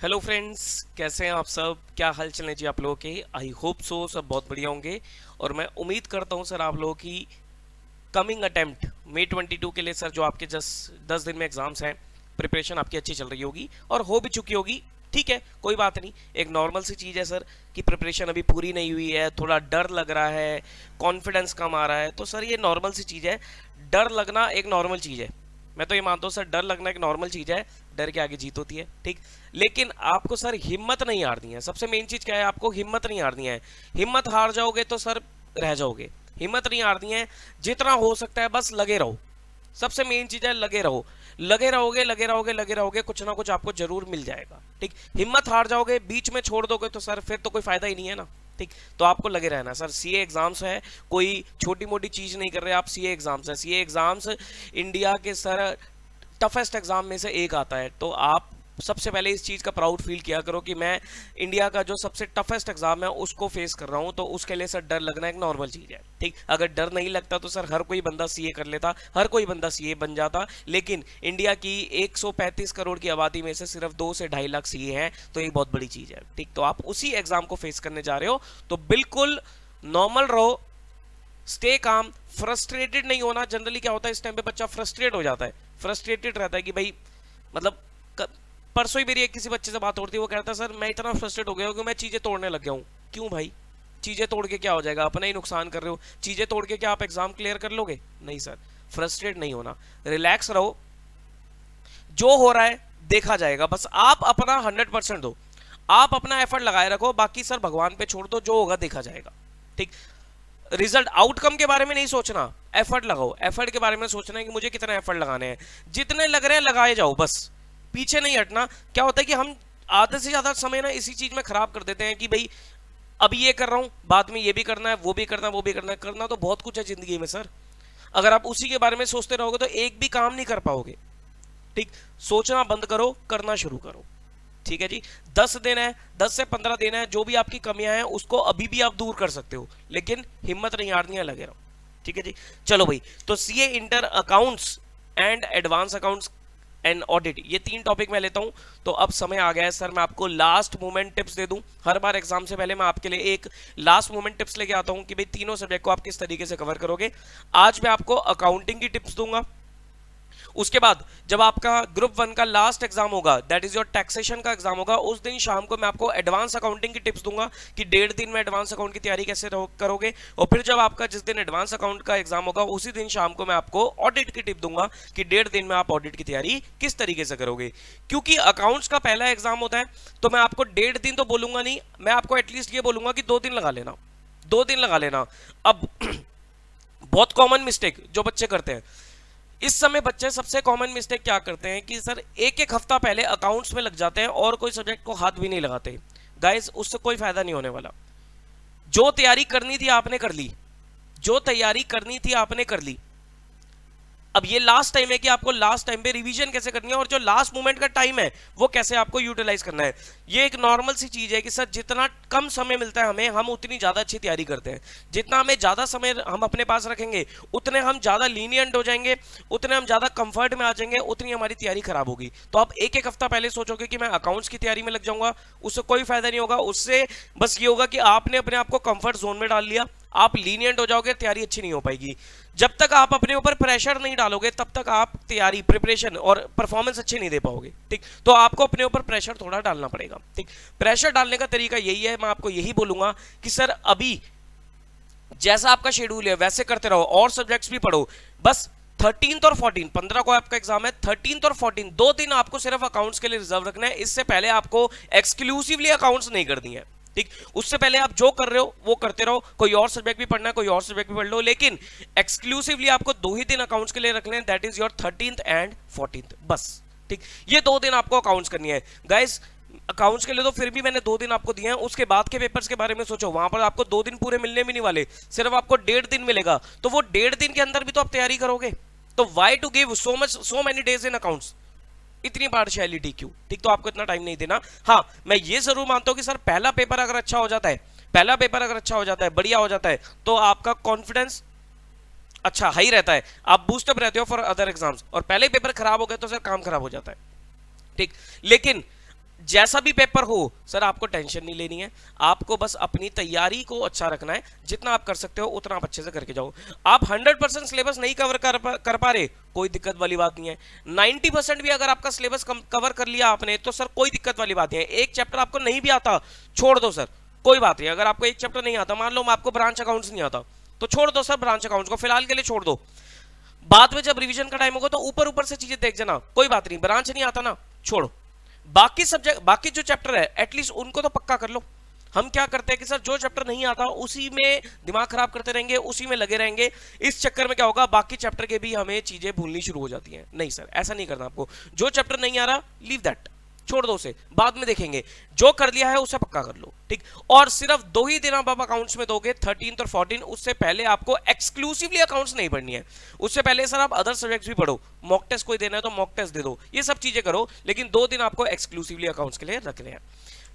Hello friends, कैसे हैं आप सब? क्या हाल चल है जी आप लोगों के? आई होप सो सब बहुत बढ़िया होंगे। और मैं उम्मीद करता हूं सर आप लोगों की कमिंग अटेम्प्ट मई 22 के लिए सर जो आपके जस्ट 10 दिन में एग्जाम्स हैं, प्रिपरेशन आपकी अच्छी चल रही होगी और हो भी चुकी होगी। ठीक है, कोई बात नहीं, एक नॉर्मल सी चीज़ है सर कि प्रिपरेशन अभी पूरी नहीं हुई है, थोड़ा डर लग रहा है, कॉन्फिडेंस कम आ रहा है, तो सर ये नॉर्मल सी चीज़ है। डर लगना एक नॉर्मल चीज़ है, मैं तो ये मानता हूँ सर, डर लगना एक नॉर्मल चीज़ है। डर के आगे जीत होती है, ठीक। लेकिन आपको सर हिम्मत नहीं हारनी है। सबसे मेन चीज़ क्या है, आपको हिम्मत नहीं हारनी है। हिम्मत हार जाओगे तो सर रह जाओगे। हिम्मत नहीं हारनी है, जितना हो सकता है बस लगे रहो। सबसे मेन चीज है लगे रहो। लगे रहोगे लगे रहोगे लगे रहोगे, कुछ ना कुछ आपको जरूर मिल जाएगा, ठीक। हिम्मत हार जाओगे, बीच में छोड़ दोगे तो सर फिर तो कोई फायदा ही नहीं है ना, ठीक। तो आपको लगे रहना सर। सीए एग्जाम्स है, कोई छोटी मोटी चीज नहीं कर रहे आप। सीए एग्जाम्स है, सीए एग्जाम्स इंडिया के सर टफेस्ट एग्जाम में से एक आता है। तो आप सबसे पहले इस चीज़ का प्राउड फील किया करो कि मैं इंडिया का जो सबसे टफेस्ट एग्जाम है उसको फेस कर रहा हूँ। तो उसके लिए सर डर लगना एक नॉर्मल चीज़ है, ठीक। अगर डर नहीं लगता तो सर हर कोई बंदा सीए कर लेता, हर कोई बंदा सीए बन जाता। लेकिन इंडिया की 135 करोड़ की आबादी में से सिर्फ 2 से 2.5 लाख सीए हैं, तो ये बहुत बड़ी चीज़ है, ठीक। तो आप उसी एग्जाम को फेस करने जा रहे हो, तो बिल्कुल नॉर्मल रहो, स्टे काम। फ्रस्ट्रेटेड नहीं होना। जनरली क्या होता है, इस टाइम पे बच्चा फ्रस्ट्रेट हो जाता है, फ्रस्ट्रेटेड रहता है कि भाई मतलब परसों ही मेरी एक किसी बच्चे से बात हो रही थी, वो कहता है सर मैं इतना फ्रस्ट्रेट हो गया हूँ कि मैं चीज़ें तोड़ने लग गया हूँ। क्यों भाई? चीज़ें तोड़ के क्या हो जाएगा? अपना ही नुकसान कर रहे हो। चीज़ें तोड़ के क्या आप एग्जाम क्लियर कर लोगे? नहीं सर। फ्रस्ट्रेट नहीं होना, रिलैक्स रहो, जो हो रहा है देखा जाएगा। बस आप अपना 100% दो, आप अपना एफर्ट लगाए रखो, बाकी सर भगवान पे छोड़ दो, जो होगा देखा जाएगा, ठीक। रिजल्ट आउटकम के बारे में नहीं सोचना, एफर्ट लगाओ। एफर्ट के बारे में सोचना है कि मुझे कितना एफर्ट लगाने हैं, जितने लग रहे हैं लगाए जाओ, बस पीछे नहीं हटना। क्या होता है कि हम आधे से ज्यादा समय ना इसी चीज में खराब कर देते हैं कि भाई अभी ये कर रहा हूं, बाद में ये भी करना है, वो भी करना है, वो भी करना है। करना तो बहुत कुछ है जिंदगी में सर, अगर आप उसी के बारे में सोचते रहोगे तो एक भी काम नहीं कर पाओगे, ठीक। सोचना बंद करो, करना शुरू करो, ठीक है जी। 10 दिन है, 10 से 15 दिन है, जो भी आपकी कमियां हैं उसको अभी भी आप दूर कर सकते हो, लेकिन हिम्मत नहीं हारनी है, लगे रहो, ठीक है जी। चलो भाई, तो CA inter accounts and advance accounts and audit, ये 3 टॉपिक मैं लेता हूं। तो अब समय आ गया है सर, मैं आपको लास्ट मोमेंट टिप्स दे दूं। हर बार एग्जाम से पहले मैं आपके लिए एक लास्ट मोमेंट टिप्स लेके आता हूं कि भाई तीनों सब्जेक्ट को आप किस तरीके से कवर करोगे। आज मैं आपको अकाउंटिंग की टिप्स दूंगा। उसके बाद जब आपका ग्रुप 1 का लास्ट एग्जाम होगा, दैट इज योर टैक्सेशन का एग्जाम होगा, उस दिन शाम को मैं आपको एडवांस अकाउंटिंग की टिप्स दूंगा कि 1.5 दिन में एडवांस अकाउंट की तैयारी कैसे करोगे। और फिर जब आपका जिस दिन एडवांस अकाउंट का एग्जाम होगा उसी दिन शाम को मैं आपको ऑडिट की टिप दूंगा कि 1.5 दिन में आप ऑडिट की तैयारी किस तरीके से करोगे। क्योंकि अकाउंट्स का पहला एग्जाम होता है, तो मैं आपको 1.5 दिन तो बोलूंगा नहीं, मैं आपको एटलीस्ट ये बोलूंगा कि 2 दिन लगा लेना, 2 दिन लगा लेना। अब बहुत कॉमन मिस्टेक जो बच्चे करते हैं इस समय, बच्चे सबसे कॉमन मिस्टेक क्या करते हैं कि सर एक एक हफ्ता पहले अकाउंट्स में लग जाते हैं और कोई सब्जेक्ट को हाथ भी नहीं लगाते। गाइस, उससे कोई फायदा नहीं होने वाला। जो तैयारी करनी थी आपने कर ली, जो तैयारी करनी थी आपने कर ली। अब ये लास्ट टाइम है कि आपको लास्ट टाइम पे रिवीजन कैसे करनी है और जो लास्ट मोमेंट का टाइम है वो कैसे आपको यूटिलाइज करना है। ये एक नॉर्मल सी चीज है कि सर जितना कम समय मिलता है हमें, हम उतनी ज्यादा अच्छी तैयारी करते हैं। जितना हमें ज्यादा समय हम अपने पास रखेंगे उतने हम ज्यादा लीनियंट हो जाएंगे, उतने हम ज्यादा कंफर्ट में आ जाएंगे, उतनी हमारी तैयारी खराब होगी। तो आप एक एक हफ्ता पहले सोचोगे कि मैं अकाउंट्स की तैयारी में लग जाऊंगा, उससे कोई फायदा नहीं होगा। उससे बस ये होगा कि आपने अपने आप को कंफर्ट जोन में डाल लिया, आप लीनियंट हो जाओगे, तैयारी अच्छी नहीं हो पाएगी। जब तक आप अपने ऊपर प्रेशर नहीं डालोगे तब तक आप तैयारी, प्रिपरेशन और परफॉर्मेंस अच्छी नहीं दे पाओगे, ठीक। तो आपको अपने ऊपर प्रेशर थोड़ा डालना पड़ेगा, ठीक। प्रेशर डालने का तरीका यही है, मैं आपको यही बोलूंगा कि सर अभी जैसा आपका शेड्यूल है वैसे करते रहो और सब्जेक्ट्स भी पढ़ो। बस 13 और 14, 15 को आपका एग्जाम है, 13 और 14 2 दिन आपको सिर्फ अकाउंट्स के लिए रिजर्व रखना है। इससे पहले आपको एक्सक्लूसिवली अकाउंट्स नहीं करनी है, ठीक। उससे पहले आप जो कर रहे हो वो करते रहो, कोई और सब्जेक्ट भी पढ़ना है कोई और सब्जेक्ट भी पढ़ लो, लेकिन एक्सक्लूसिवली आपको 2 ही दिन अकाउंट्स के लिए रखने हैं, that is your 13th and 14th, बस, ठीक। ये 2 दिन आपको अकाउंट्स करनी है। गाइस, अकाउंट्स के लिए तो फिर भी मैंने 2 दिन आपको दिए हैं, उसके बाद के पेपर्स के बारे में सोचो, वहां पर आपको 2 दिन पूरे मिलने भी नहीं वाले, सिर्फ आपको 1.5 दिन मिलेगा। तो वो 1.5 दिन के अंदर भी तो आप तैयारी करोगे, तो why to give so many days in accounts, इतनी पार्शियलिटी क्यों, ठीक। तो आपको इतना टाइम नहीं देना। हाँ, मैं ये जरूर मानता हूं कि सर पहला पेपर अगर अच्छा हो जाता है, पहला पेपर अगर अच्छा हो जाता है, बढ़िया हो जाता है, तो आपका कॉन्फिडेंस अच्छा हाई रहता है, आप बूस्टअप रहते हो फॉर अदर एग्जाम्स। और पहले पेपर खराब हो गए तो सर काम खराब हो जाता है, ठीक। लेकिन जैसा भी पेपर हो सर आपको टेंशन नहीं लेनी है, आपको बस अपनी तैयारी को अच्छा रखना है, जितना आप कर सकते हो उतना आप अच्छे से करके जाओ। आप 100% सिलेबस नहीं कवर कर पा रहे, कोई दिक्कत वाली बात नहीं है। 90% भी अगर आपका सिलेबस कवर कर लिया आपने तो सर कोई दिक्कत वाली बात नहीं है। एक चैप्टर आपको नहीं भी आता छोड़ दो सर, कोई बात नहीं। अगर आपको एक चैप्टर नहीं आता, मान लो आपको ब्रांच अकाउंट्स नहीं आता, तो छोड़ दो सर ब्रांच अकाउंट्स को, फिलहाल के लिए छोड़ दो। बाद में जब रिवीजन का टाइम होगा तो ऊपर ऊपर से चीजें देख जाना, कोई बात नहीं। ब्रांच नहीं आता ना, छोड़ो। बाकी सब्जेक्ट, बाकी जो चैप्टर है एटलीस्ट उनको तो पक्का कर लो। हम क्या करते हैं कि सर जो चैप्टर नहीं आता उसी में दिमाग खराब करते रहेंगे, उसी में लगे रहेंगे। इस चक्कर में क्या होगा, बाकी चैप्टर के भी हमें चीजें भूलनी शुरू हो जाती हैं। नहीं सर, ऐसा नहीं करना आपको। जो चैप्टर नहीं आ रहा लीव दैट, छोड़ दो उसे, बाद में देखेंगे। जो कर लिया है उसे पक्का कर लो, ठीक। और सिर्फ 2 ही दिन आप अकाउंट्स में दोगे, 13 और 14। उससे पहले आपको एक्सक्लूसिवली अकाउंट्स नहीं पढ़नी है। उससे पहले सर आप अदर सब्जेक्ट्स भी पढ़ो, मॉक टेस्ट कोई देना है तो मॉक टेस्ट दे दो, ये सब चीजें करो, लेकिन 2 दिन आपको एक्सक्लूसिवली अकाउंट्स के लिए रखने हैं।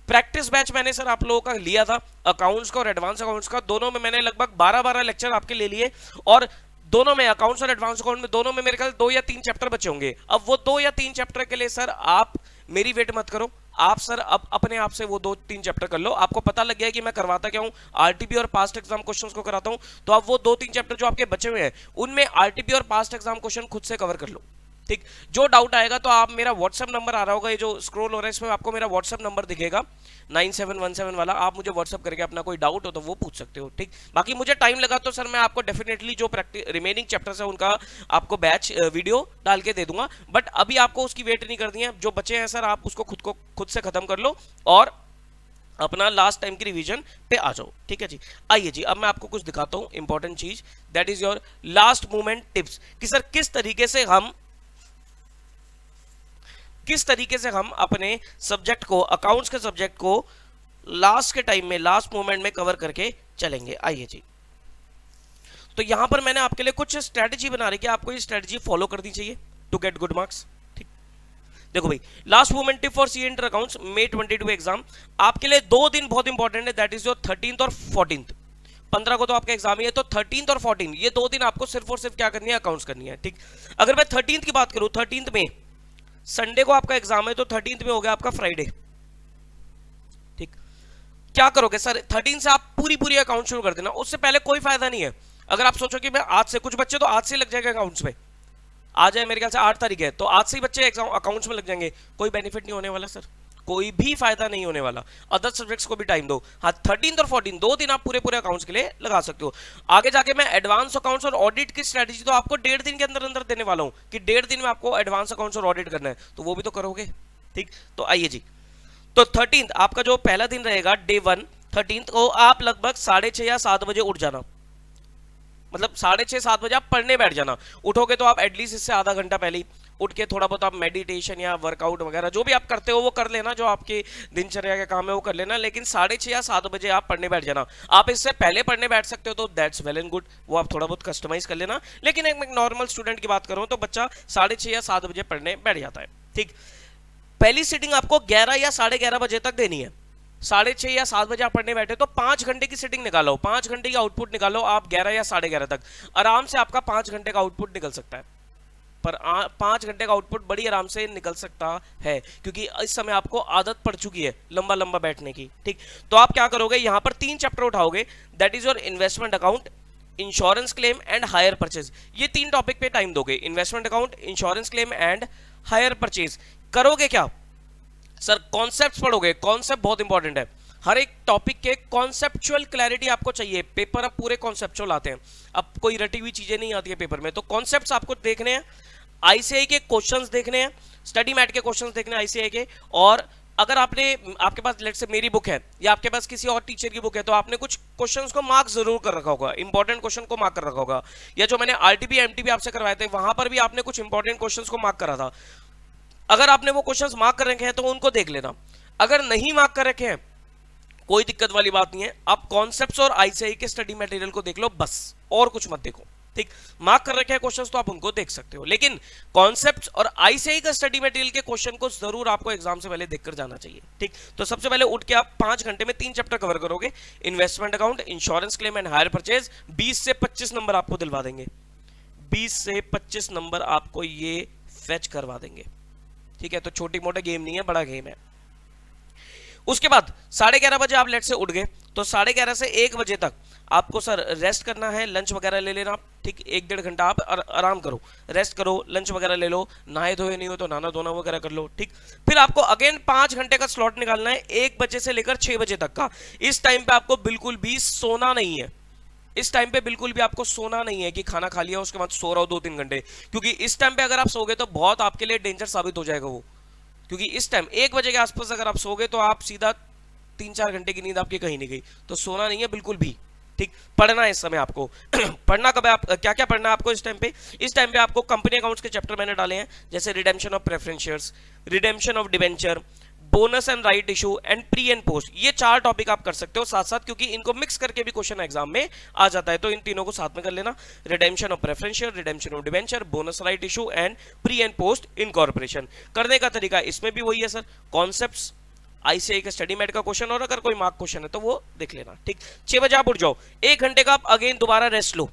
प्रैक्टिस बैच मैंने सर आप लोगों का लिया था, अकाउंट्स का और एडवांस अकाउंट्स का, दोनों में मैंने लगभग 12 लेक्चर आपके ले लिए। और दोनों में, अकाउंट्स और एडवांस अकाउंट में, दोनों में मेरे ख्याल 2 या 3 चैप्टर बचे होंगे। अब वो 2 या 3 चैप्टर के लिए सर आप मेरी वेट मत करो, आप सर अब अपने आप से वो 2-3 चैप्टर कर लो। आपको पता लग गया है कि मैं करवाता क्या हूं, आरटीपी और पास्ट एग्जाम क्वेश्चंस को कराता हूं। तो आप वो 2-3 चैप्टर जो आपके बचे हुए हैं उनमें आरटीपी और पास्ट एग्जाम क्वेश्चन खुद से कवर कर लो, ठीक। जो डाउट आएगा तो आप, मेरा व्हाट्सएप नंबर आ रहा होगा, ये जो स्क्रॉल हो रहा है इसमें आपको मेरा व्हाट्सएप नंबर दिखेगा 9717 वाला, आप मुझे व्हाट्सएप करके अपना कोई डाउट हो तो वो पूछ सकते हो, ठीक। बाकी मुझे टाइम लगा तो सर मैं आपको डेफिनेटली जो रिमेनिंग चैप्टर्स है उनका आपको बैच वीडियो डाल के दे दूंगा। बट अभी आपको उसकी वेट नहीं करनी है, जो बचे हैं सर आप उसको खुद से खत्म कर लो और अपना लास्ट टाइम की रिवीजन पे आ जाओ, ठीक है जी। आइए जी, अब मैं आपको कुछ दिखाता हूं इंपॉर्टेंट चीज, that is your last moment tips, कि सर किस तरीके से हम अपने सब्जेक्ट को, अकाउंट्स के सब्जेक्ट को लास्ट के टाइम में, लास्ट मोमेंट में कवर करके चलेंगे। आइए जी, तो यहां पर मैंने आपके लिए कुछ स्ट्रेटजी बना रही है, आपको ये स्ट्रेटजी फॉलो करनी चाहिए टू गेट गुड मार्क्स, ठीक। देखो भाई, last moment tip for C inter accounts May 22 exam आपके लिए 2 दिन बहुत इंपॉर्टेंट है, दैट इज योर 13th और 14th। 15 को तो आपका एग्जाम ही है, तो 13th और 14 ये 2 दिन आपको सिर्फ और सिर्फ क्या करनी है, अकाउंट्स करनी है, ठीक। अगर मैं 13th की बात करूं, 13th में संडे को आपका एग्जाम है, तो 13th में हो गया आपका फ्राइडे, ठीक। क्या करोगे सर, 13 से आप पूरी अकाउंट शुरू कर देना, उससे पहले कोई फायदा नहीं है। अगर आप सोचो कि मैं आज से, कुछ बच्चे तो आज से लग जाएगा अकाउंट्स में, आ जाए मेरे ख्याल से 8 तारीख है, तो आज से ही बच्चे एग्जाम अकाउंट्स में लग जाएंगे, कोई बेनिफिट नहीं होने वाला सर, कोई भी फायदा नहीं होने वाला। अदर सब्जेक्ट्स को भी टाइम दो। हाँ, 13 और 14 2 दिन आप पूरे अकाउंट्स के लिए लगा सकते हो। आगे जाके मैं एडवांस अकाउंट्स और ऑडिट की स्ट्रेटजी तो आपको 1.5 दिन के अंदर देने वाला हूं, कि 1.5 दिन में आपको एडवांस अकाउंट्स और ऑडिट करना है, तो वो भी तो करोगे, ठीक। तो आइए जी, तो 13th आपका जो पहला दिन रहेगा, डे 1, 13th को आप लगभग 6:30 या 7 बजे उठ जाना, मतलब 6:30-7 बजे आप पढ़ने बैठ जाना। उठोगे तो आप एटलीस्ट इससे आधा घंटा पहले ही उठ के थोड़ा बहुत आप मेडिटेशन या वर्कआउट वगैरह जो भी आप करते हो वो कर लेना, जो आपके दिनचर्या के काम है वो कर लेना, लेकिन 6:30 या 7 बजे आप पढ़ने बैठ जाना। आप इससे पहले पढ़ने बैठ सकते हो तो दैट्स वेल एंड गुड, वो आप थोड़ा बहुत कस्टमाइज कर लेना, लेकिन एक नॉर्मल स्टूडेंट की बात करूं तो बच्चा 6:30 या 7 बजे पढ़ने बैठ जाता है, ठीक। पहली सीटिंग आपको 11 या 11:30 बजे तक देनी है। 6:30 या 7 बजे आप पढ़ने बैठे तो 5 घंटे की सीटिंग निकालो, 5 घंटे की आउटपुट निकालो आप 11 या 11:30 तक। आराम से आपका 5 घंटे का आउटपुट निकल सकता है, पर 5 घंटे का आउटपुट बड़ी आराम से निकल सकता है, क्योंकि इस समय आपको आदत पड़ चुकी है लंबा बैठने की, ठीक। तो आप क्या करोगे, यहां पर 3 चैप्टर उठाओगे, that is your investment account, insurance claim and hire purchase. ये 3 टॉपिक पे टाइम दोगे, investment account, insurance claim and hire purchase. करोगे क्या सर, कॉन्सेप्ट्स पढ़ोगे, कॉन्सेप्ट बहुत इंपॉर्टेंट है। हर एक टॉपिक के कॉन्सेप्चुअल क्लैरिटी आपको चाहिए, पेपर अब पूरे कॉन्सेप्चुअल आते हैं, अब कोई रटी हुई चीजें नहीं आती है पेपर में, तो कॉन्सेप्ट्स आपको देखने हैं, आईसीआई के क्वेश्चंस देखने हैं, स्टडी मैट के क्वेश्चंस देखने हैं आईसीआई के। और अगर आपके पास लेट्स से मेरी बुक है या आपके पास किसी और टीचर की बुक है, तो आपने कुछ क्वेश्चंस को मार्क जरूर कर रखा होगा, इंपॉर्टेंट क्वेश्चन को मार्क कर रखा होगा, या जो मैंने आरटीपी एमटीपी आपसे करवाए थे वहां पर भी आपने कुछ इंपॉर्टेंट क्वेश्चंस को मार्क करा था। अगर आपने वो क्वेश्चंस मार्क कर रखे हैं तो उनको देख लेना, अगर नहीं मार्क कर रखे हैं कोई दिक्कत वाली बात नहीं है, आप कॉन्सेप्ट्स और आईसीआई के स्टडी मटेरियल को देख लो बस, और कुछ मत देखो, ठीक। मार्क कर रखे हैं क्वेश्चंस तो आप उनको देख सकते हो, लेकिन कॉन्सेप्ट्स और आईसीआई का स्टडी मटेरियल के क्वेश्चन को जरूर आपको एग्जाम से पहले देखकर जाना चाहिए, ठीक। तो सबसे पहले उठ के आप 5 घंटे में 3 चैप्टर कवर करोगे, investment account, insurance claim and hire purchase. 20 से 25 नंबर आपको दिलवा देंगे, 20 से 25 नंबर आपको ये फेच करवा देंगे, ठीक है। तो छोटी मोटा गेम नहीं है, बड़ा गेम है, उसके बाद 11:30 बजे आप लेट से उठ गए, तो 11:30 से 1 बजे तक आपको सर रेस्ट करना है, लंच वगैरह ले लेना, ठीक, 1-1.5 घंटा आप आराम करो, रेस्ट करो, लंच वगैरह ले लो, नहाए धोए नहीं हो तो नहाना धोना वगैरह कर लो, ठीक। फिर आपको अगेन 5 घंटे का स्लॉट निकालना है 1 बजे से लेकर 6 बजे तक का। इस टाइम पे आपको बिल्कुल भी सोना नहीं है, इस टाइम पे बिल्कुल भी आपको सोना नहीं है कि खाना खा लिया उसके बाद सो रहा हो 2-3 घंटे, क्योंकि इस टाइम पे अगर आप सोगे तो बहुत आपके लिए डेंजर साबित हो जाएगा वो, क्योंकि इस टाइम 1 बजे के आसपास अगर आप सोगे तो आप सीधा 3-4 घंटे की नींद आपकी कहीं नहीं गई, तो सोना नहीं है बिल्कुल भी, ठीक। पढ़ना है इस समय आपको पढ़ना कब है, आप क्या क्या पढ़ना है आपको इस टाइम पे? इस टाइम पे आपको कंपनी अकाउंट्स के चैप्टर मैंने डाले हैं, जैसे redemption of preference shares, redemption of debenture, bonus and right issue and pre and post, ये 4 टॉपिक आप कर सकते हो साथ साथ, क्योंकि इनको मिक्स करके भी क्वेश्चन एग्जाम में आ जाता है, तो इन तीनों को साथ में कर लेना। Redemption of preference share, redemption of debenture, bonus right issue and pre and post incorporation. करने का तरीका इसमें भी वही है सर, कॉन्सेप्ट्स, आईसीआई का स्टडी मेट का क्वेश्चन, और अगर कोई मार्क क्वेश्चन है तो वो देख लेना, ठीक। 6 बजे आप उठ जाओ, 1 घंटे का आप अगेन दोबारा रेस्ट लो,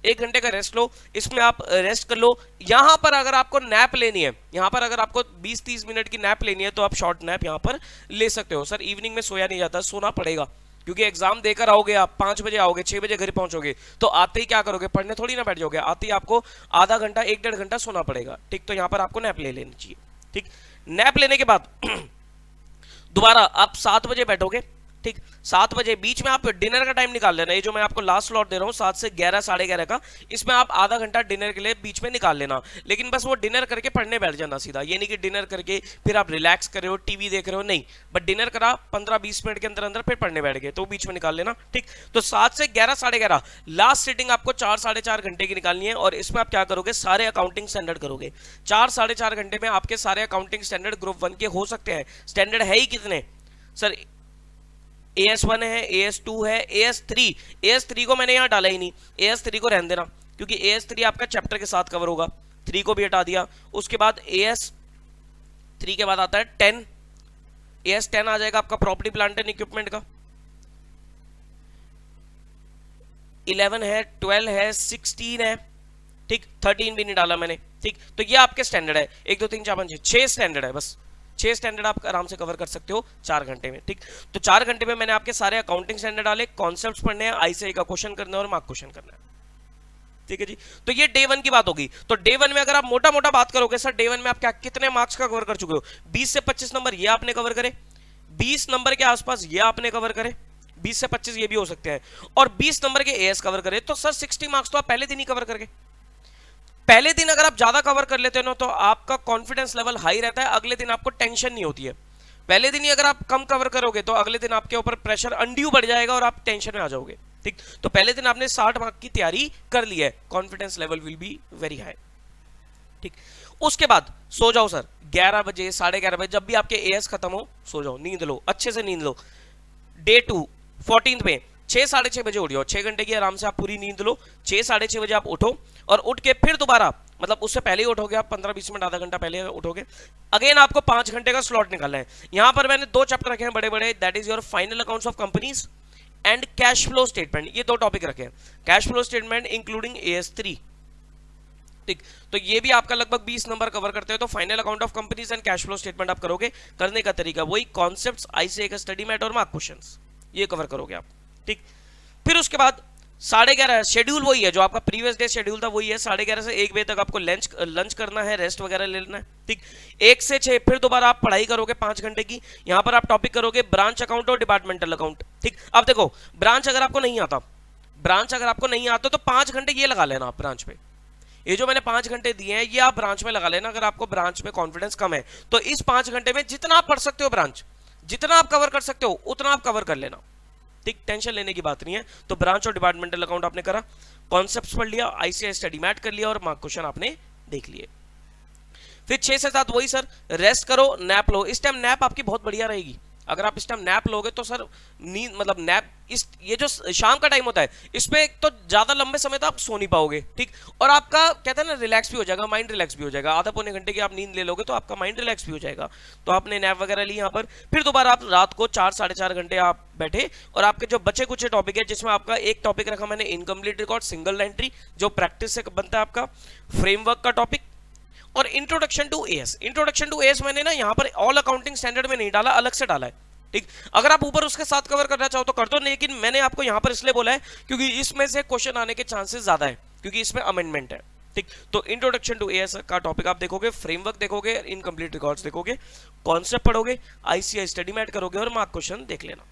1 घंटे का रेस्ट लो, इसमें आप रेस्ट कर लो। यहां पर अगर आपको नैप लेनी है, यहां पर अगर आपको 20-30 मिनट की नैप लेनी है तो आप शॉर्ट नैप यहां पर ले सकते हो। सर इवनिंग में सोया नहीं जाता, सोना पड़ेगा, क्योंकि एग्जाम देकर आओगे आप, 5 बजे आओगे, 6 बजे घर पहुंचोगे, तो आते ही क्या करोगे, पढ़ने थोड़ी ना बैठ जाओगे, आते ही आपको आधा घंटा 1-1.5 घंटा सोना पड़ेगा, ठीक। तो यहां पर आपको नैप ले लेनी चाहिए, ठीक। नैप लेने के बाद दोबारा आप 7 बजे बैठोगे, ठीक। 7 बजे बीच में आप डिनर का टाइम निकाल लेना, ये जो मैं आपको लास्ट स्लॉट दे रहा हूँ 7 से 11, 11:30 का, इसमें आप आधा घंटा डिनर के लिए बीच में निकाल लेना, लेकिन बस वो डिनर करके पढ़ने बैठ जाना सीधा, ये नहीं कि डिनर करके फिर आप रिलैक्स कर रहे हो, टीवी देख रहे हो, नहीं, बट डिनर करा 15-20 मिनट के अंदर अंदर फिर पढ़ने बैठ गए, तो बीच में निकाल लेना, ठीक। तो 7 से 11, 11:30 लास्ट सिटिंग आपको 4-4.5 घंटे की निकालनी है, और इसमें आप क्या करोगे, सारे अकाउंटिंग स्टैंडर्ड करोगे। 4-4.5 घंटे में आपके सारे अकाउंटिंग स्टैंडर्ड ग्रुप 1 के हो सकते हैं। स्टैंडर्ड है ही कितने सर, AS1 है, AS2 है, AS3 को मैंने यहां डाला ही नहीं, AS3 को रहने देना, क्योंकि AS3 आपका चैप्टर के साथ कवर होगा, 3 को भी हटा दिया। उसके बाद AS3 के बाद आता है 10, AS10 आ जाएगा आपका प्रॉपर्टी प्लांट एंड इक्विपमेंट का, 11 है, 12 है, 16 है, ठीक, 13 भी नहीं डाला मैंने, ठीक। तो ये आपके स्टैंडर्ड है, 1 2 3 4 5 6 स्टैंडर्ड है, बस 6 स्टैंडर्ड आप आराम से कवर कर सकते हो 4 घंटे में, ठीक। तो 4 घंटे में मैंने आपके सारे अकाउंटिंग स्टैंडर्ड डाले, कॉन्सेप्ट्स पढ़ने हैं, आईसीआई का क्वेश्चन करना है और मार्क क्वेश्चन करना है, ठीक है जी। तो ये डे 1 की बात होगी। तो डे 1 में अगर आप मोटा मोटा बात करोगे, सर डे 1 में आप क्या कितने मार्क्स का कवर कर चुके हो, 20 से 25 नंबर ये आपने कवर करे, 20 नंबर के आसपास ये आपने कवर करे, 20 से 25 ये भी हो सकते हैं, और 20 नंबर के एएस कवर करे, तो सर 60 मार्क्स तो आप पहले दिन ही कवर करके, पहले दिन अगर आप ज्यादा कवर कर लेते हो ना तो आपका कॉन्फिडेंस लेवल हाई रहता है, अगले दिन आपको टेंशन नहीं होती है। पहले दिन ही अगर आप कम कवर करोगे तो अगले दिन आपके ऊपर प्रेशर अनड्यू बढ़ जाएगा और आप टेंशन में आ जाओगे, ठीक। तो पहले दिन आपने 60 मार्क की तैयारी कर ली है, confidence level will be very high, ठीक। उसके बाद सो जाओ सर, 11 बजे 11:30 बजे जब भी आपके एएस खत्म हो सो जाओ, नींद लो, अच्छे से नींद लो। डे 2 14 में 6 साढ़े 6 बजे उठ जाओ, 6 घंटे की आराम से आप पूरी नींद लो, 6 साढ़े 6 बजे आप उठो, और उठ के फिर दोबारा, मतलब उससे पहले ही उठोगे आप, 15-20 मिनट आधा घंटा पहले उठोगे, अगेन आपको 5 घंटे का स्लॉट निकालना है। यहां पर मैंने 2 चैप्टर रखे हैं बड़े बड़े, that is your final accounts of companies and cash flow statement, ये 2 टॉपिक रखे हैं, cash flow statement including AS3, ठीक। तो ये भी आपका लगभग 20 नंबर कवर करते हैं। तो final account of companies and cash flow statement आप करोगे, करने का तरीका वही, कॉन्सेप्ट्स, आईसीआई का स्टडी मैट और मार्क क्वेश्चंस, ये कवर करोगे आप, ठीक। फिर उसके बाद 11:30 शेड्यूल वही है जो आपका प्रीवियस डे शेड्यूल था, वही है, 11:30 से 1 बजे तक आपको लंच करना है, रेस्ट वगैरह ले लेना है, ठीक। 1 से 6 फिर दोबारा आप पढ़ाई करोगे 5 घंटे की, यहां पर आप टॉपिक करोगे ब्रांच अकाउंट और डिपार्टमेंटल अकाउंट, ठीक। अब देखो ब्रांच अगर आपको नहीं आता, तो 5 घंटे ये लगा लेना आप ब्रांच पे, ये जो मैंने 5 घंटे दिए हैं ये आप ब्रांच में लगा लेना। अगर आपको ब्रांच में कॉन्फिडेंस कम है तो इस 5 घंटे में जितना आप पढ़ सकते हो ब्रांच, जितना आप कवर कर सकते हो उतना आप कवर कर लेना, ठीक। टेंशन लेने की बात नहीं है। तो ब्रांच और डिपार्टमेंटल अकाउंट आपने करा, कॉन्सेप्ट्स पढ़ लिया, आईसीआई स्टडी मैट कर लिया और मार्क क्वेश्चन आपने देख लिए। फिर 6 से 7 वही सर, रेस्ट करो, नैप लो। इस टाइम नैप आपकी बहुत बढ़िया रहेगी, अगर आप इस टाइम नैप लोगे तो सर नींद, मतलब नैप, इस ये जो शाम का टाइम होता है इसमें एक तो ज्यादा लंबे समय तक आप सो नहीं पाओगे, ठीक। और आपका कहते हैं ना रिलैक्स भी हो जाएगा, माइंड रिलैक्स भी हो जाएगा, आधा पौने घंटे की आप नींद ले लोगे तो आपका माइंड रिलैक्स भी हो जाएगा। तो आपने नैप वगैरह ली यहाँ पर, फिर दोबारा आप रात को 4 साढ़े 4 घंटे आप बैठे, और आपके जो बचे कुछ टॉपिक है, जिसमें आपका एक टॉपिक रखा मैंने इनकम्प्लीट रिकॉर्ड सिंगल एंट्री, जो प्रैक्टिस से बनता है आपका, फ्रेमवर्क का टॉपिक, और introduction to AS. Introduction to AS मैंने ना यहाँ पर ऑल अकाउंटिंग स्टैंडर्ड में नहीं डाला, अलग से डाला है, ठीक, अगर आप ऊपर उसके साथ कवर करना चाहो तो कर दो, लेकिन मैंने आपको यहां पर इसलिए बोला है क्योंकि इसमें से क्वेश्चन आने के चांसेस ज्यादा है, क्योंकि इसमें अमेंडमेंट है। ठीक, तो इंट्रोडक्शन टू एएस का टॉपिक आप देखोगे, फ्रेमवर्क देखोगे, इनकम्प्लीट रिकॉर्ड्स देखोगे, कॉन्सेप्ट पढ़ोगे, आईसीआई स्टडी मैट करोगे और मार्क क्वेश्चन देख लेना।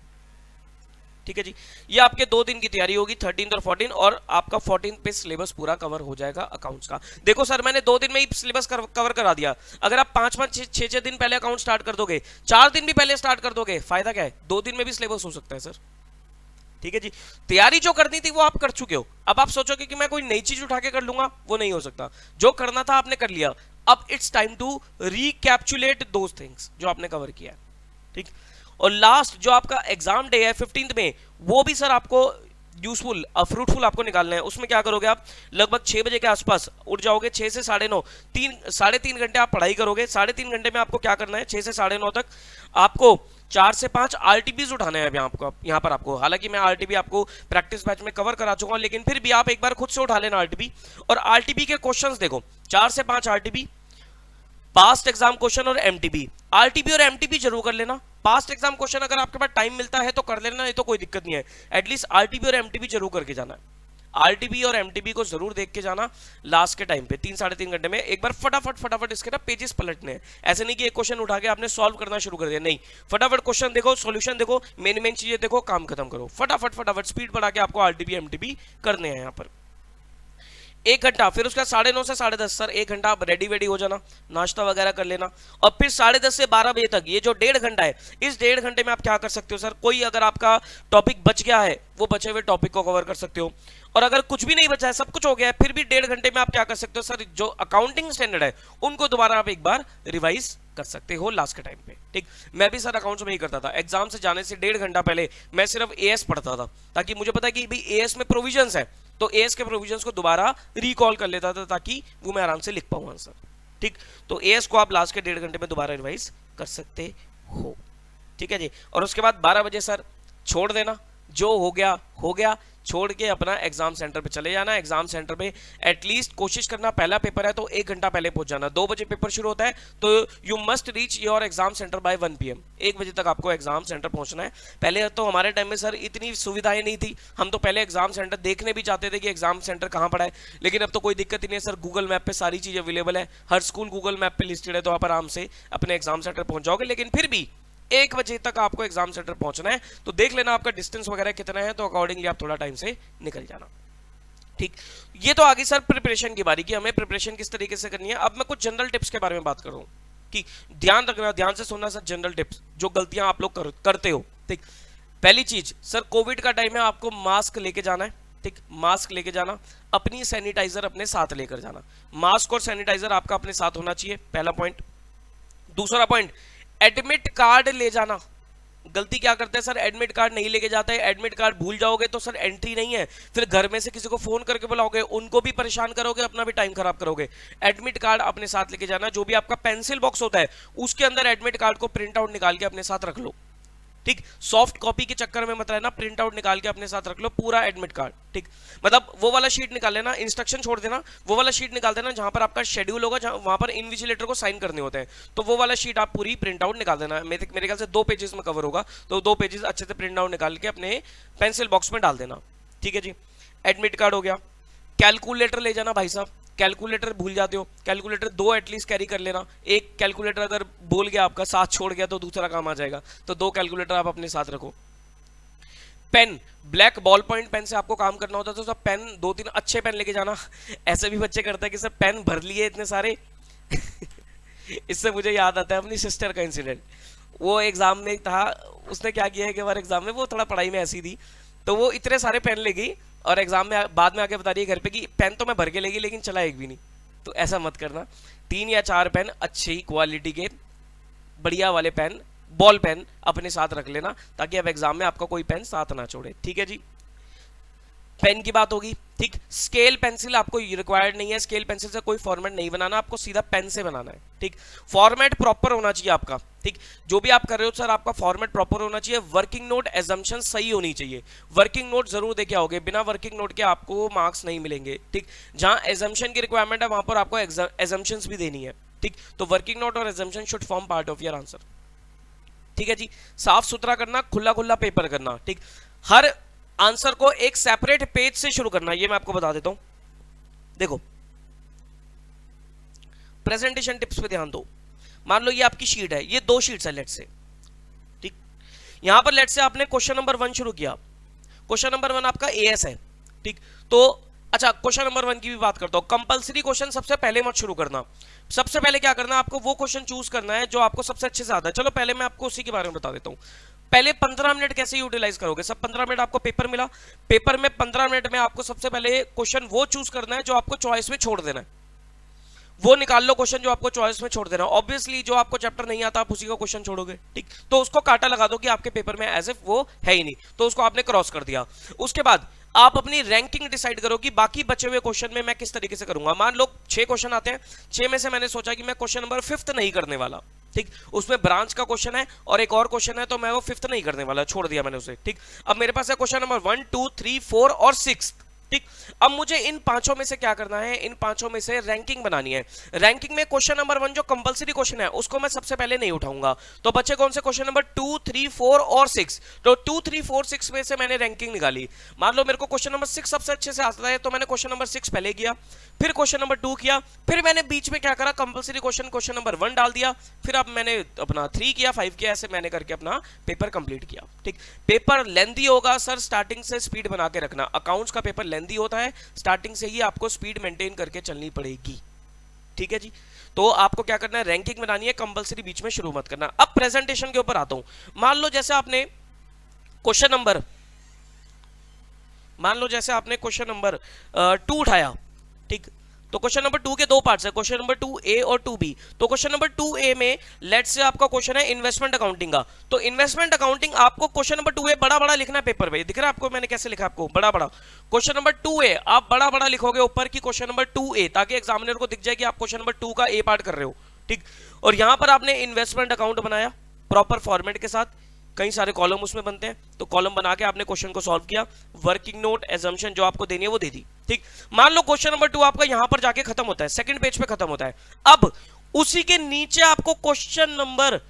ठीक है जी, ये आपके 2 दिन की तैयारी होगी, 13 और 14, और आपका 14 पे सिलेबस पूरा कवर हो जाएगा अकाउंट्स का। देखो सर मैंने 2 दिन में ही सिलेबस कवर करा दिया, अगर आप 5-5 6-6 दिन पहले अकाउंट स्टार्ट कर दोगे, 4 दिन भी पहले स्टार्ट कर दोगे, फायदा क्या है, 2 दिन में भी सिलेबस हो सकता है सर। ठीक है जी, तैयारी जो करनी थी वो आप कर चुके हो, अब आप सोचोगे कि मैं कोई नई चीज उठा के कर लूंगा, वो नहीं हो सकता, जो करना था आपने कर लिया, अब it's time to recapitulate those things जो आपने कवर किया है। ठीक, और लास्ट जो आपका एग्जाम डे है 15 में, वो भी सर आपको यूजफुल फ्रूटफुल आपको निकालना है। उसमें क्या करोगे आप, लगभग 6 बजे के आसपास उठ जाओगे, 6 से 9:30, 3-3.5 घंटे आप पढ़ाई करोगे। 3.5 घंटे में आपको क्या करना है, 6 से 9:30 तक आपको 4 से 5 आरटीबीज उठाने हैं यहाँ पर आपको। हालांकि मैं आरटीबी आपको प्रैक्टिस बैच में कवर करा चुका हूं, लेकिन फिर भी आप एक बार खुद से उठा लेना आरटीबी, और आरटीबी के क्वेश्चंस देखो, 4 से 5 आरटीबी, पास्ट एग्जाम क्वेश्चन और एमटीबी। आरटीबी और एमटीबी जरूर कर लेना, पास्ट एग्जाम क्वेश्चन अगर आपके पास टाइम मिलता है तो कर लेना, नहीं तो कोई दिक्कत नहीं है, एटलीस्ट आरटीबी और एमटीबी जरूर करके जाना है। आरटीबी और एमटीबी को जरूर देख के जाना लास्ट के टाइम पे, 3-3.5 घंटे में एक बार फटाफट इसके ना पेजेस पलटने हैं। ऐसे नहीं कि एक क्वेश्चन उठा के आपने सॉल्व करना शुरू कर दिया, नहीं, फटाफट क्वेश्चन देखो, सॉल्यूशन देखो, मेन चीजें देखो, काम खत्म करो, फटाफट स्पीड बढ़ा के आपको आरटीबी एमटीबी करने हैं यहाँ पर। 1 घंटा, फिर उसका 9:30 से 10:30 सर 1 घंटा आप रेडी हो जाना, नाश्ता वगैरह कर लेना, और फिर 10:30 से 12 बजे तक ये जो 1.5 घंटा है, इस 1.5 घंटे में आप क्या कर सकते हो सर, कोई अगर आपका टॉपिक बच गया है वो बचे हुए टॉपिक को कवर कर सकते हो, और अगर कुछ भी नहीं बचा है, सब कुछ हो गया है, फिर भी 1.5 घंटे में आप क्या कर सकते हो सर, जो अकाउंटिंग स्टैंडर्ड है उनको दोबारा आप एक बार रिवाइज कर सकते हो लास्ट के टाइम पे। ठीक, मैं भी सर अकाउंट्स में ही करता था, एग्जाम से जाने से 1.5 घंटा पहले मैं सिर्फ एएस पढ़ता था, ताकि मुझे पता है कि भाई एएस में प्रोविजंस है, तो एएस के प्रोविजंस को दोबारा रिकॉल कर लेता था ताकि वो मैं आराम से लिख पाऊं आंसर। ठीक, तो एएस को आप लास्ट के 1.5 घंटे में दोबारा रिवाइज कर सकते हो। ठीक है जी, और उसके बाद 12 बजे सर छोड़ देना, जो हो गया, छोड़ के अपना एग्जाम सेंटर पे चले जाना। एग्जाम सेंटर पे एटलीस्ट कोशिश करना, पहला पेपर है तो 1 घंटा पहले पहुंच जाना, 2 बजे पेपर शुरू होता है तो you must reach your exam centre by 1 PM, 1 बजे तक आपको एग्जाम सेंटर पहुंचना है। पहले तो हमारे टाइम में सर इतनी सुविधाएं नहीं थी, हम तो पहले एग्जाम सेंटर देखने भी चाहते थे कि एग्जाम सेंटर कहाँ पड़ा है, लेकिन अब तो कोई दिक्कत ही नहीं है सर, गूगल मैप पे सारी चीज अवेलेबल है, हर स्कूल गूगल मैप पे लिस्टेड है, तो आप आराम से अपने एग्जाम सेंटर पहुंच जाओगे। लेकिन फिर भी 1 बजे तक आपको एग्जाम सेंटर पहुंचना है, तो देख लेना आपका डिस्टेंस वगैरह कितना है, तो अकॉर्डिंगली आप थोड़ा टाइम से निकल जाना। ठीक, ये तो आगे सर प्रिपरेशन की बारी की, हमें प्रिपरेशन किस तरीके से करनी है। अब मैं कुछ जनरल टिप्स के बारे में बात कर रहा हूं कि ध्यान रखना, ध्यान से सुनना सर, जनरल टिप्स जो गलतियां आप लोग करते हो। ठीक, पहली चीज सर, कोविड का टाइम है, आपको मास्क लेके जाना है। ठीक, मास्क लेके जाना, अपनी सैनिटाइजर अपने साथ लेकर जाना, मास्क और सैनिटाइजर आपका अपने साथ होना चाहिए, पहला पॉइंट। दूसरा पॉइंट, एडमिट कार्ड ले जाना। गलती क्या करते हैं सर, एडमिट कार्ड नहीं लेके जाते हैं, एडमिट कार्ड भूल जाओगे तो सर एंट्री नहीं है, फिर घर में से किसी को फोन करके बुलाओगे, उनको भी परेशान करोगे, अपना भी टाइम खराब करोगे। एडमिट कार्ड अपने साथ लेके जाना, जो भी आपका पेंसिल बॉक्स होता है उसके अंदर एडमिट कार्ड को प्रिंट आउट निकाल के अपने साथ रख लो। ठीक, सॉफ्ट कॉपी के चक्कर में मत रहना, प्रिंट आउट निकाल के अपने साथ रख लो पूरा एडमिट कार्ड। ठीक, मतलब वो वाला शीट निकाल लेना, इंस्ट्रक्शन छोड़ देना, वो वाला शीट निकाल देना जहां पर आपका शेड्यूल होगा, वहां पर इन्विजिलेटर को साइन करने होते हैं, तो वो वाला शीट आप पूरी प्रिंट आउट निकाल देना। मेरे ख्याल से 2 पेजेस में कवर होगा, तो 2 पेजेस अच्छे से प्रिंट आउट निकाल के अपने पेंसिल बॉक्स में डाल देना। ठीक है जी, एडमिट कार्ड हो गया। कैलकुलेटर ले जाना भाई साहब, कैलकुलेटर भूल जाते हो, कैलकुलेटर 2 एटलीस्ट कैरी कर लेना, एक कैलकुलेटर अगर भूल गया आपका, साथ छोड़ गया तो दूसरा काम आ जाएगा, तो 2 कैलकुलेटर आप अपने साथ रखो। Pen, black ballpoint pen से आपको काम करना होता है, तो सब पेन 2-3 अच्छे पेन लेके जाना। ऐसे भी बच्चे करते हैं कि सब पेन भर लिए इतने सारे। इससे मुझे याद आता है अपनी सिस्टर का इंसिडेंट। वो एग्जाम में था, उसने क्या किया है कि हमारे एग्जाम में वो थोड़ा पढ़ाई में ऐसी थी, तो वो इतने सारे पेन ले गई और एग्जाम में बाद में आके बता रही है घर पे कि पेन तो मैं भर के लेगी लेकिन चला एक भी नहीं। तो ऐसा मत करना, 3 या 4 पेन अच्छी क्वालिटी के बढ़िया वाले पेन, बॉल पेन अपने साथ रख लेना, ताकि अब एग्जाम में आपका कोई पेन साथ ना छोड़े। ठीक है जी, पेन की बात होगी। ठीक, स्केल पेंसिल आपको रिक्वायर्ड नहीं है, स्केल पेंसिल से कोई फॉर्मेट नहीं बनाना, आपको सीधा पेन से बनाना है। ठीक, फॉर्मेट प्रॉपर होना चाहिए आपका। ठीक, जो भी आप कर रहे हो सर, आपका फॉर्मेट प्रॉपर होना चाहिए, वर्किंग नोट एजम्पशन सही होनी चाहिए, वर्किंग नोट जरूर देखे आओगे, बिना वर्किंग नोट के आपको मार्क्स नहीं मिलेंगे। ठीक, जहां एजम्पशन की रिक्वायरमेंट है वहां पर आपको एजम्पशंस भी देनी है। ठीक, तो वर्किंग नोट और assumption should form part of your answer. ठीक है जी, साफ सुथरा करना, खुला खुला पेपर करना, ठीक। हर आंसर को एक सेपरेट पेज से शुरू करना, ये मैं आपको बता देता हूं। देखो प्रेजेंटेशन टिप्स पे ध्यान दो। मान लो ये आपकी शीट है, ये 2 शीट्स है लेट से, ठीक। यहां पर लेट से आपने क्वेश्चन नंबर 1 शुरू किया, क्वेश्चन नंबर 1 आपका एएस है, ठीक। तो अच्छा, क्वेश्चन नंबर 1 की भी बात करता हूं। कंपलसरी क्वेश्चन सबसे पहले मत शुरू करना। सबसे पहले क्या करना, आपको वो क्वेश्चन चूज करना है जो आपको सबसे अच्छे से आता है। चलो पहले मैं आपको उसी के बारे में बता देता हूं। पहले 15 मिनट कैसे यूटिलाइज करोगे। सब 15 मिनट आपको पेपर मिला, पेपर में 15 मिनट में आपको सबसे पहले क्वेश्चन वो चूज करना है जो आपको चॉइस में छोड़ देना है। वो निकाल लो क्वेश्चन जो आपको चॉइस में छोड़ देना। ऑब्वियसली जो आपको चैप्टर नहीं आता आप उसी का क्वेश्चन छोड़ोगे, ठीक। तो उसको काटा लगा दो कि आपके पेपर में एज इफ वो है ही नहीं, तो उसको आपने क्रॉस कर दिया। उसके बाद आप अपनी रैंकिंग डिसाइड करो कि बाकी बचे हुए क्वेश्चन में मैं किस तरीके से करूंगा। मान लो 6 क्वेश्चन आते हैं, 6 में से मैंने सोचा कि मैं क्वेश्चन नंबर 5th नहीं करने वाला, ठीक। उसमें ब्रांच का क्वेश्चन है और एक और क्वेश्चन है, तो मैं वो 5th नहीं करने वाला, छोड़ दिया मैंने उसे, ठीक। अब मेरे पास है क्वेश्चन नंबर 1, 2, 3, 4 और 6, ठीक। अब मुझे इन पांचों में से क्या करना है, इन पांचों में से रैंकिंग बनानी है। रैंकिंग में क्वेश्चन नंबर 1 जो कंपलसरी क्वेश्चन है उसको मैं सबसे पहले नहीं उठाऊंगा। तो बच्चे कौन से, क्वेश्चन नंबर 2, 3, 4 और 6। तो 2, 3, 4, 6 में से मैंने रैंकिंग निकाली। मान लो मेरे को क्वेश्चन नंबर 6 सबसे अच्छे से आता है, तो मैंने क्वेश्चन नंबर 6 पहले किया, फिर क्वेश्चन नंबर 2 किया, फिर मैंने बीच में क्या करा, कंपलसरी क्वेश्चन नंबर 1 डाल दिया, फिर अब मैंने अपना 3 किया, 5 किया, ऐसे मैंने करके अपना पेपर कंप्लीट किया, ठीक। पेपर लेंथी होगा सर, स्टार्टिंग से स्पीड बना के रखना। अकाउंट्स का पेपर लेंथी होता है, स्टार्टिंग से ही आपको स्पीड मेंटेन करके चलनी पड़ेगी, ठीक है जी। तो आपको क्या करना है, रैंकिंग बनानी है, कंपलसरी बीच में शुरू मत करना। अब प्रेजेंटेशन के ऊपर आता हूं। मान लो जैसे आपने क्वेश्चन नंबर 2 उठाया, ठीक। तो क्वेश्चन नंबर 2 के 2 पार्ट्स है, क्वेश्चन नंबर 2A और 2B। तो क्वेश्चन नंबर 2A में लेट्स से आपका क्वेश्चन है इन्वेस्टमेंट अकाउंटिंग का। तो इन्वेस्टमेंट अकाउंटिंग आपको क्वेश्चन नंबर 2A बड़ा बड़ा लिखना है पेपर पे। दिख रहा है आपको मैंने कैसे लिखा, आपको बड़ा बड़ा क्वेश्चन नंबर 2A आप बड़ा बड़ा लिखोगे ऊपर की क्वेश्चन नंबर 2A, ताकि एग्जामिनर को दिख जाए कि आप क्वेश्चन नंबर 2 का A पार्ट कर रहे हो, ठीक। और यहां पर आपने इन्वेस्टमेंट अकाउंट बनाया प्रॉपर फॉर्मेट के साथ, कई सारे कॉलम उसमें बनते हैं, तो कॉलम बना के आपने क्वेश्चन को सॉल्व किया, वर्किंग नोट एजम्पशन जो आपको देनी है वो दे दी, ठीक। मान लो क्वेश्चन नंबर 2 आपका यहां पर जाके खत्म होता है, सेकंड पेज पे खत्म होता है। अब उसी के नीचे आपको क्वेश्चन नंबर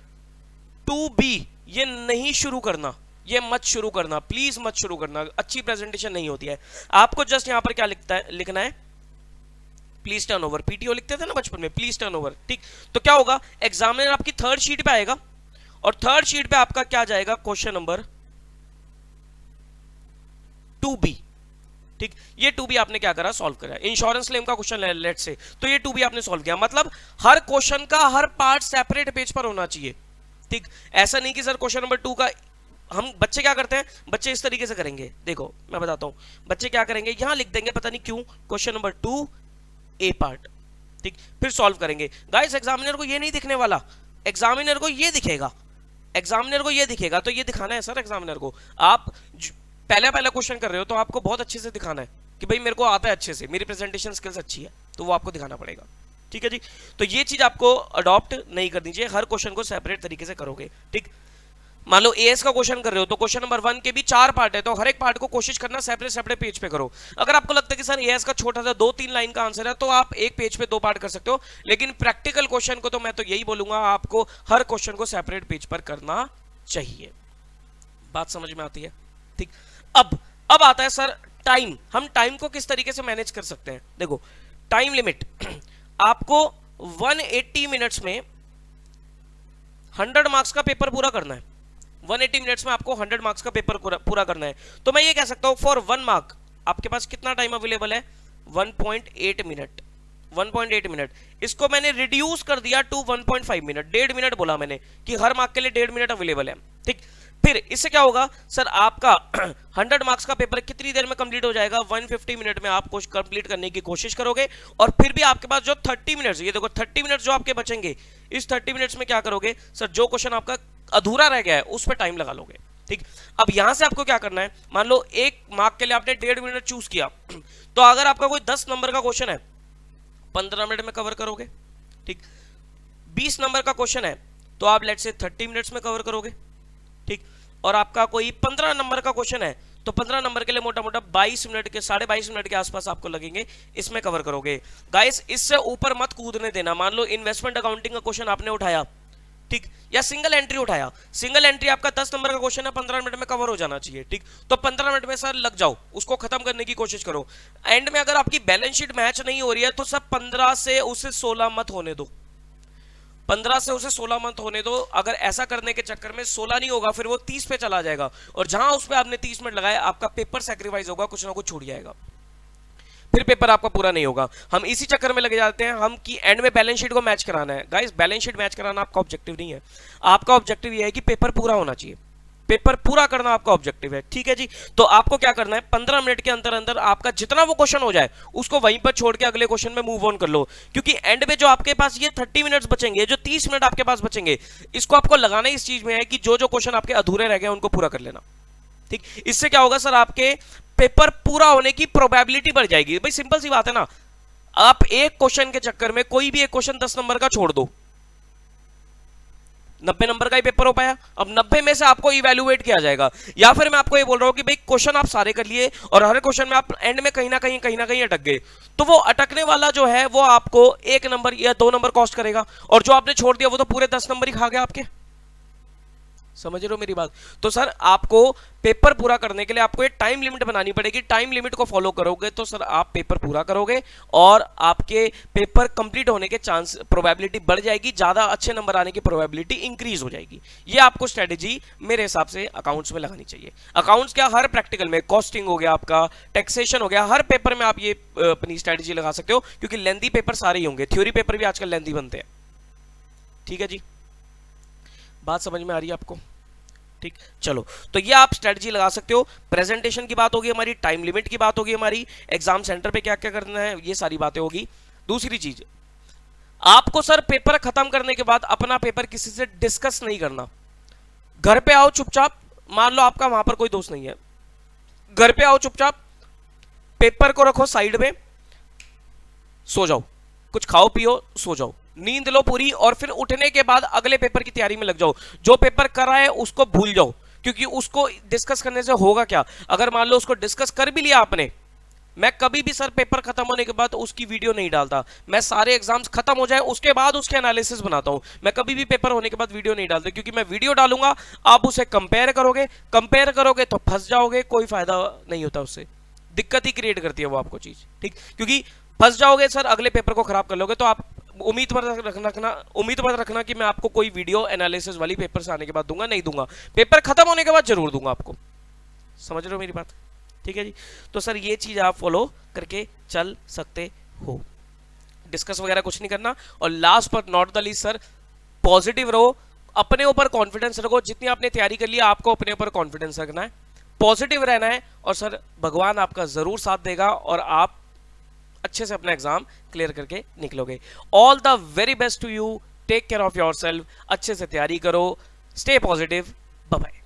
2B ये नहीं शुरू करना, ये मत शुरू करना, प्लीज मत शुरू करना, अच्छी प्रेजेंटेशन नहीं होती है। आपको जस्ट यहां पर क्या लिखना है, प्लीज टर्न ओवर। पीटीओ लिखते थे ना बचपन में, प्लीज टर्न ओवर, ठीक। तो क्या होगा, एग्जामिनर आपकी 3rd शीट पे आएगा और 3rd शीट पे आपका क्या जाएगा, क्वेश्चन नंबर 2B, ठीक। ये 2B आपने क्या करा, सॉल्व करा। इंश्योरेंस क्लेम का क्वेश्चन लेट से, तो ये 2B आपने सॉल्व किया। मतलब हर क्वेश्चन का हर पार्ट सेपरेट पेज पर होना चाहिए, ठीक। ऐसा नहीं कि सर क्वेश्चन नंबर 2 का, हम बच्चे क्या करते हैं, बच्चे इस तरीके से करेंगे। देखो मैं बताता हूं, बच्चे क्या करेंगे, यहां लिख देंगे पता नहीं क्यों क्वेश्चन नंबर 2A पार्ट, ठीक। फिर सॉल्व करेंगे। गाइस एग्जामिनर को ये नहीं दिखने वाला, एग्जामिनर को ये दिखेगा, एग्जामिनर को ये दिखेगा। तो ये दिखाना है सर एग्जामिनर को, आप पहला क्वेश्चन कर रहे हो तो आपको बहुत अच्छे से दिखाना है कि भाई मेरे को आता है अच्छे से, मेरी प्रेजेंटेशन स्किल्स अच्छी है, तो वो आपको दिखाना पड़ेगा, ठीक है जी। तो ये चीज आपको अडॉप्ट नहीं करनी चाहिए, हर क्वेश्चन को सेपरेट तरीके से करोगे, ठीक। मान लो एएस का क्वेश्चन कर रहे हो तो क्वेश्चन नंबर 1 के भी 4 पार्ट है, तो हर एक पार्ट को कोशिश करना सेपरेट पेज पे करो। अगर आपको लगता है कि सर एएस का छोटा सा 2-3 लाइन का आंसर है तो आप एक पेज पे 2 पार्ट कर सकते हो, लेकिन प्रैक्टिकल क्वेश्चन को तो मैं तो यही बोलूंगा आपको हर क्वेश्चन को सेपरेट पेज पर करना चाहिए। बात समझ में आती है, ठीक। अब आता है सर टाइम, हम टाइम को किस तरीके से मैनेज कर सकते हैं। देखो टाइम लिमिट आपको 180 मिनट्स में 100 मार्क्स का पेपर पूरा करना है। 180 मिनट्स में आपको 100 मार्क्स का पेपर पूरा करना है। तो मैं ये कह सकता हूं फॉर 1 मार्क आपके पास कितना टाइम अवेलेबल है, 1.8 मिनट। 1.8 मिनट, इसको मैंने रिड्यूस कर दिया टू 1.5 मिनट, 1.5 मिनट बोला मैंने कि हर मार्क के लिए 1.5 मिनट अवेलेबल है, ठीक। फिर इससे क्या होगा सर, आपका 100 मार्क्स का पेपर कितनी देर में कंप्लीट हो जाएगा, 150 मिनट में आप कंप्लीट करने की कोशिश करोगे। और फिर भी आपके पास जो 30 मिनट्स, ये देखो 30 मिनट्स जो आपके बचेंगे, इस 30 मिनट्स में क्या करोगे सर, जो क्वेश्चन आपका अधूरा रह गया है उस पर टाइम लगा लोगे, ठीक। अब यहां से आपको क्या करना है, मान लो 1 मार्क के लिए आपने 1.5 मिनट चूज किया, तो अगर आपका कोई 10 नंबर का क्वेश्चन है 15 मिनट में कवर करोगे, ठीक। 20 नंबर का क्वेश्चन है तो आप लेट से 30 मिनट्स में कवर करोगे, ठीक। और आपका कोई 15 नंबर का क्वेश्चन है तो 15 नंबर के लिए मोटा मोटा 22 मिनट के 22.5 मिनट के आसपास आपको लगेंगे, इसमें कवर करोगे। गाइस इससे ऊपर मत कूदने देना। मान लो इन्वेस्टमेंट अकाउंटिंग का क्वेश्चन आपने उठाया, ठीक, या सिंगल एंट्री उठाया, सिंगल एंट्री आपका 10 नंबर का क्वेश्चन है, 15 मिनट में कवर हो जाना चाहिए, ठीक, तो 15 मिनट में सर लग जाओ, उसको खत्म करने की कोशिश करो। एंड में अगर आपकी बैलेंस शीट मैच नहीं हो रही है तो सब 15 से उसे 16 मत होने दो, 15 से उसे 16 मत होने दो। अगर ऐसा करने के चक्कर में 16 नहीं होगा फिर वो 30 पे चला जाएगा, और जहां उस पे आपने 30 मिनट लगाया आपका पेपर सैक्रिफाइस होगा, कुछ ना कुछ छूट जाएगा, फिर पेपर आपका पूरा नहीं होगा। हम इसी चक्कर में लगे जाते हैं हम कि एंड में बैलेंस शीट को मैच कराना है। गाइस बैलेंस शीट मैच कराना आपका ऑब्जेक्टिव नहीं है, आपका ऑब्जेक्टिव ये है कि पेपर पूरा होना चाहिए, पेपर पूरा करना आपका ऑब्जेक्टिव है, ठीक है जी। तो आपको क्या करना है, 15 मिनट के अंदर अंदर आपका जितना वो क्वेश्चन हो जाए उसको वहीं पर छोड़ के अगले क्वेश्चन में मूव ऑन कर लो, क्योंकि एंड में जो आपके पास ये 30 मिनट्स बचेंगे, जो 30 मिनट आपके पास बचेंगे, इसको आपको लगाना इस चीज में है कि जो जो क्वेश्चन आपके अधूरे रह गए उनको पूरा कर लेना, ठीक। इससे क्या होगा सर, आपके पेपर पूरा होने की प्रोबेबिलिटी बढ़ जाएगी। भाई सिंपल सी बात है ना, आप एक क्वेश्चन के चक्कर में कोई भी एक क्वेश्चन 10 नंबर का छोड़ दो, 90 नंबर का ही पेपर हो पाया, अब 90 में से आपको इवैल्यूएट किया जाएगा। या फिर मैं आपको ये बोल रहा हूं कि भाई क्वेश्चन आप सारे कर लिए और हर क्वेश्चन में आप एंड में कहीं ना कहीं अटक गए, तो वो अटकने वाला जो है वो आपको 1 नंबर या 2 नंबर कॉस्ट करेगा, और जो आपने छोड़ दिया वो तो पूरे 10 नंबर ही खा गया आपके। समझ रहे हो मेरी बात? तो सर आपको पेपर पूरा करने के लिए आपको एक टाइम लिमिट बनानी पड़ेगी, टाइम लिमिट को फॉलो करोगे तो सर आप पेपर पूरा करोगे और आपके पेपर कंप्लीट होने के चांस प्रोबेबिलिटी बढ़ जाएगी, ज्यादा अच्छे नंबर आने की प्रोबेबिलिटी इंक्रीज हो जाएगी। ये आपको स्ट्रेटेजी मेरे हिसाब से अकाउंट्स में लगानी चाहिए। अकाउंट्स क्या, हर प्रैक्टिकल में, कॉस्टिंग हो गया आपका, टैक्सेशन हो गया, हर पेपर में आप ये अपनी स्ट्रेटेजी लगा सकते हो, क्योंकि लेंथी पेपर सारे ही होंगे, थ्योरी पेपर भी आजकल लेंथी बनते हैं, ठीक है जी। बात समझ में आ रही है आपको? ठीक, चलो तो ये आप स्ट्रेटजी लगा सकते हो। प्रेजेंटेशन की बात होगी हमारी, टाइम लिमिट की बात होगी हमारी, एग्जाम सेंटर पे क्या क्या करना है, ये सारी बातें होगी। दूसरी चीज, आपको सर पेपर खत्म करने के बाद अपना पेपर किसी से डिस्कस नहीं करना। घर पे आओ चुपचाप, मान लो आपका वहां पर कोई दोस्त नहीं है, घर पे आओ चुपचाप, पेपर को रखो साइड में, सो जाओ, कुछ खाओ पियो, सो जाओ, नींद लो पूरी, और फिर उठने के बाद अगले पेपर की तैयारी में लग जाओ। जो पेपर कर रहा है उसको भूल जाओ, क्योंकि उसको डिस्कस करने से होगा क्या, अगर मान लो उसको डिस्कस कर भी लिया आपने, मैं कभी भी सर पेपर खत्म होने के बाद उसकी वीडियो नहीं डालता, मैं सारे एग्जाम्स खत्म हो जाए उसके बाद उसके एनालिसिस बनाता हूं। मैं कभी भी पेपर होने के बाद वीडियो नहीं डालता, क्योंकि मैं वीडियो डालूंगा आप उसे कंपेयर करोगे तो फंस जाओगे, कोई फायदा नहीं होता, उससे दिक्कत ही क्रिएट करती है वो आपको चीज, ठीक, क्योंकि फंस जाओगे सर, अगले पेपर को खराब कर लोगे। तो आप उम्मीद मत रखना कि मैं आपको कोई वीडियो एनालिसिस वाली पेपर से आने के बाद दूंगा, नहीं दूंगा, पेपर खत्म होने के बाद जरूर दूंगा आपको। समझ रहे हो मेरी बात? ठीक है जी। तो सर ये चीज आप फॉलो करके चल सकते हो, डिस्कस वगैरह कुछ नहीं करना। और last but not the least sir, positive रहो, अपने ऊपर कॉन्फिडेंस रखो, जितनी आपने तैयारी कर ली आपको अपने ऊपर कॉन्फिडेंस रखना है, पॉजिटिव रहना है, और सर भगवान आपका जरूर साथ देगा और आप अच्छे से अपना एग्जाम क्लियर करके निकलोगे। All the very best to you, take care of yourself, अच्छे से तैयारी करो, स्टे पॉजिटिव, बाय बाय।